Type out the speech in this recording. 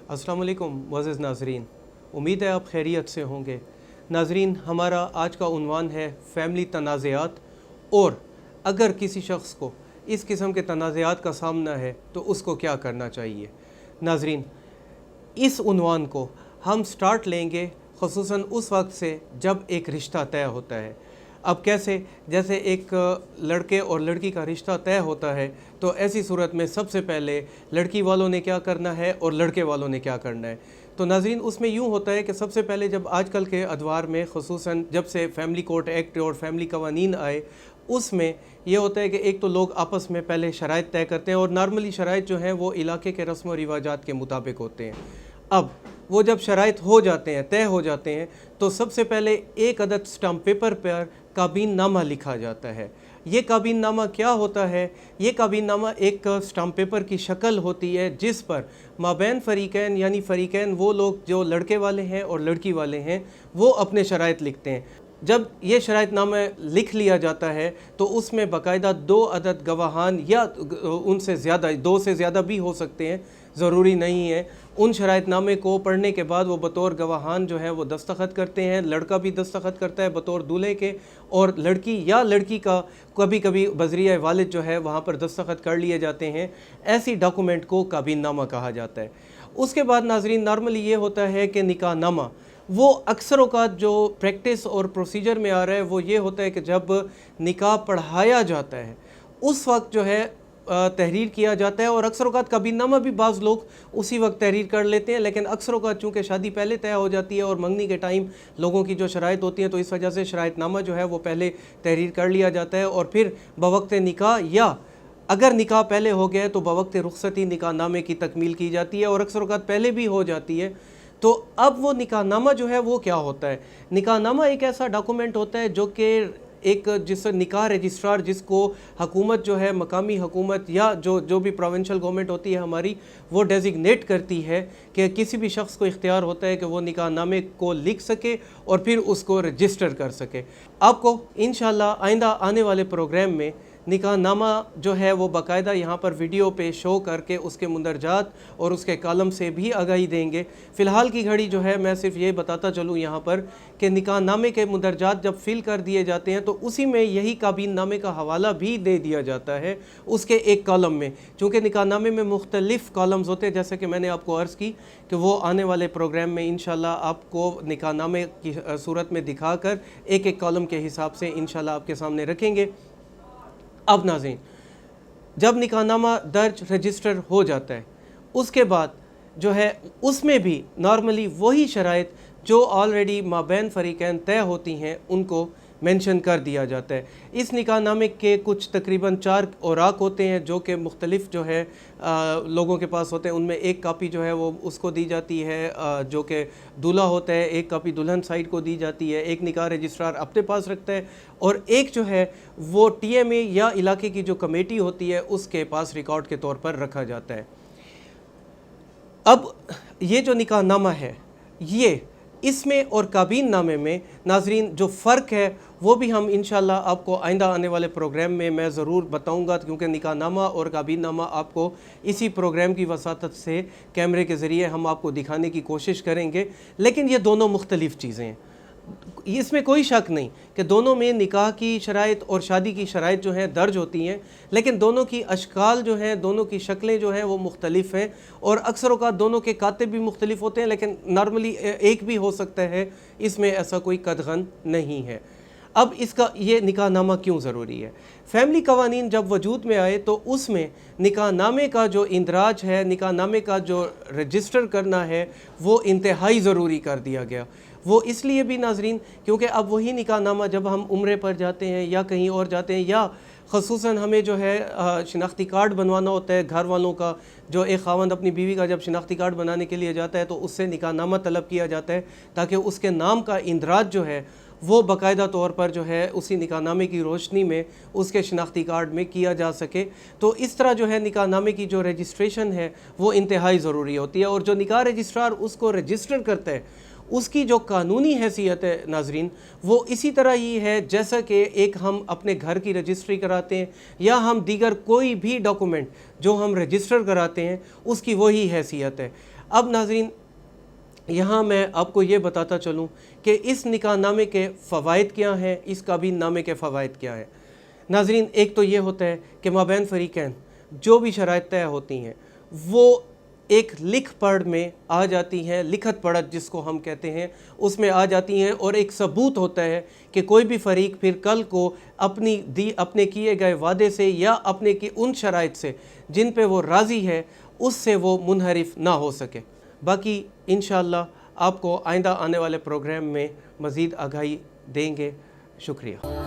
अस्सलाम वालेकुम मुअज़्ज़िज़ नाज़रीन, उम्मीद है आप खैरियत से होंगे। नाज़रीन, हमारा आज का उन्वान है फ़ैमिली तनाज़ात, और अगर किसी शख्स को इस किस्म के तनाज़ात का सामना है तो उसको क्या करना चाहिए। नाज़रीन, इस उन्वान को हम स्टार्ट लेंगे ख़ुसूसन उस वक्त से जब एक रिश्ता तय होता है। अब कैसे, जैसे एक लड़के और लड़की का रिश्ता तय होता है तो ऐसी सूरत में सबसे पहले लड़की वालों ने क्या करना है और लड़के वालों ने क्या करना है। तो नाज़रीन, उसमें यूँ होता है कि सबसे पहले जब आजकल के अदवार में ख़ुसूसन जब से फ़ैमिली कोर्ट एक्ट और फ़ैमिली कवानीन आए, उसमें यह होता है कि एक तो लोग आपस में पहले शराइत तय करते हैं, और नॉर्मली शराइत जो हैं वो इलाके के रस्म व रिवाजात के मुताबिक होते हैं। अब वो जब शराइत हो जाते हैं, तय हो जाते हैं, तो सबसे पहले एक अदद स्टाम्प पेपर पर काबीन नामा लिखा जाता है। ये काबीन नामा क्या होता है? ये काबीन नामा एक स्टाम्प पेपर की शक्ल होती है जिस पर माबैन फ़रीक़ैन यानी फ़रीक़ैन वो लोग जो लड़के वाले हैं और लड़की वाले हैं वो अपने शराइत लिखते हैं। जब ये शराइत नामा लिख लिया जाता है तो उसमें बाकायदा 2 अदद गवाहान या उनसे ज़्यादा, 2 से ज़्यादा भी हो सकते हैं, ज़रूरी नहीं है, उन शराइत नामे को पढ़ने के बाद वो बतौर गवाहान जो है वो दस्तखत करते हैं। लड़का भी दस्तखत करता है बतौर दूल्हे के, और लड़की या लड़की का कभी कभी बज़रिया वालिद जो है वहाँ पर दस्तखत कर लिए जाते हैं। ऐसी डॉक्यूमेंट को काबीन नामा कहा जाता है। उसके बाद नाज़रीन, नॉर्मली ये होता है कि निकाह नामा वो अक्सर औक़ात जो प्रैक्टिस और प्रोसीजर में आ रहा है वो ये होता है कि जब निकाह पढ़ाया जाता है उस वक्त जो है तहरीर किया जाता है, और अक्सर औक़ात काबीनामा भी बाज़ लोग उसी वक्त तहरीर कर लेते हैं। लेकिन अक्सर औक़ात चूँकि शादी पहले तय हो जाती है और मंगनी के टाइम लोगों की जो शराइत होती हैं, तो इस वजह से शराइतनामा जो है वो पहले तहरीर कर लिया जाता है, और फिर बवक्त निकाह या अगर निकाह पहले हो गया तो बवक्त रुख़सती निकाह नामे की तकमील की जाती है, और अक्सर औक़ात पहले भी हो जाती है। तो अब वो निकाहनामा जो है वो क्या होता है? निकाहनामा एक ऐसा डॉक्यूमेंट होता है जो कि एक जिस निकाह रजिस्ट्रार, जिसको हुकूमत जो है, मकामी हुकूमत या जो भी प्रोविंशियल गवर्नमेंट होती है हमारी, वो डेजिग्नेट करती है कि किसी भी शख्स को इख्तियार होता है कि वो निकाहनामे को लिख सके और फिर उसको रजिस्टर कर सके। आपको इंशाअल्लाह आइंदा आने वाले प्रोग्राम में निकाहनामा जो है वो बाकायदा यहाँ पर वीडियो पे शो करके उसके मुंदरजात और उसके कालम से भी आगाही देंगे। फ़िलहाल की घड़ी जो है मैं सिर्फ ये बताता चलूँ यहाँ पर कि निकाहनामे के मुंदरजात जब फिल कर दिए जाते हैं तो उसी में यही काबीन नामे का हवाला भी दे दिया जाता है उसके एक कॉलम में। चूँकि निकाहनामे में मुख्तलिफ़ कॉलम्स होते हैं, जैसे कि मैंने आपको अर्ज़ की कि वो आने वाले प्रोग्राम में इंशाल्लाह आपको निकाहनामे की सूरत में दिखा कर एक एक कॉलम के हिसाब से इंशाल्लाह आपके सामने रखेंगे। अब नाज़रीन, जब निकाहनामा दर्ज रजिस्टर हो जाता है उसके बाद जो है उसमें भी नॉर्मली वही शराइत जो ऑलरेडी माबैन फ़रीक़ैन तय होती हैं उनको मेंशन कर दिया जाता है। इस निकाहनामे के कुछ तकरीबन 4 औराक होते हैं जो कि मुख्तलिफ़ जो है लोगों के पास होते हैं। उनमें एक कापी जो है वो उसको दी जाती है जो कि दूल्हा होता है, एक कापी दुल्हन साइड को दी जाती है, एक निकाह रजिस्ट्रार अपने पास रखता है, और एक जो है वो TMA या इलाके की जो कमेटी होती है उसके पास रिकॉर्ड के तौर पर रखा जाता है। अब ये जो निकाहनामा है ये इसमें और काबीन नामे में नाज़रीन जो फ़र्क है वो भी हम इंशाल्लाह आपको आइंदा आने वाले प्रोग्राम में मैं ज़रूर बताऊंगा, क्योंकि निकाहनामा और काबीन नामा आपको इसी प्रोग्राम की वसातत से कैमरे के ज़रिए हम आपको दिखाने की कोशिश करेंगे। लेकिन ये दोनों मुख्तलिफ़ चीज़ें हैं, इसमें कोई शक नहीं कि दोनों में निकाह की शराइत और शादी की शराइत जो हैं दर्ज होती हैं, लेकिन दोनों की अशकाल जो हैं, दोनों की शक्लें जो हैं वो मुख्तलिफ़ हैं, और अक्सर औक़ात दोनों के कातिब भी मुख्तलिफ़ होते हैं, लेकिन नॉर्मली एक भी हो सकता है, इसमें ऐसा कोई कदगन नहीं है। अब इसका ये निकाहनामा क्यों ज़रूरी है? फ़ैमिली कवानीन जब वजूद में आए तो उसमें निकाहनामे का जो इंदराज है, निकाहनामे का जो रजिस्टर करना है वो इंतहाई ज़रूरी कर दिया गया। वो इसलिए भी नाज़रीन क्योंकि अब वही निकाहनामा जब हम उम्रे पर जाते हैं या कहीं और जाते हैं, या ख़ुसूसन हमें जो है शिनाख्ती कार्ड बनवाना होता है घर वालों का, जो एक ख़ावंद अपनी बीवी का जब शिनाख्ती कार्ड बनाने के लिए जाता है तो उससे निकाहनामा तलब किया जाता है ताकि उसके नाम का इंदराज जो है वो बाकायदा तौर पर जो है उसी निकाहनामे की रोशनी में उसके शिनाख्ती कार्ड में किया जा सके। तो इस तरह जो है निकाहनामे की जो रजिस्ट्रेशन है वो इंतहाई ज़रूरी होती है, और जो निकाह रजिस्ट्रार उसको रजिस्टर करता है اس کی جو قانونی حیثیت ہے ناظرین وہ اسی طرح ہی ہے جیسا کہ ایک ہم اپنے گھر کی رجسٹری کراتے ہیں یا ہم دیگر کوئی بھی ڈاکومنٹ جو ہم رجسٹر کراتے ہیں اس کی وہی حیثیت ہے۔ اب ناظرین یہاں میں آپ کو یہ بتاتا چلوں کہ اس نکاح نامے کے فوائد کیا ہیں، اس کابین نامے کے فوائد کیا ہیں۔ ناظرین ایک تو یہ ہوتا ہے کہ مابین فریقین جو بھی شرائط طے ہوتی ہیں وہ ایک لکھ پڑھ میں آ جاتی ہیں، لکھت پڑھت جس کو ہم کہتے ہیں اس میں آ جاتی ہیں، اور ایک ثبوت ہوتا ہے کہ کوئی بھی فریق پھر کل کو اپنے کیے گئے وعدے سے یا اپنے کی ان شرائط سے جن پہ وہ راضی ہے اس سے وہ منحرف نہ ہو سکے۔ باقی انشاءاللہ آپ کو آئندہ آنے والے پروگرام میں مزید آگاہی دیں گے۔ شکریہ۔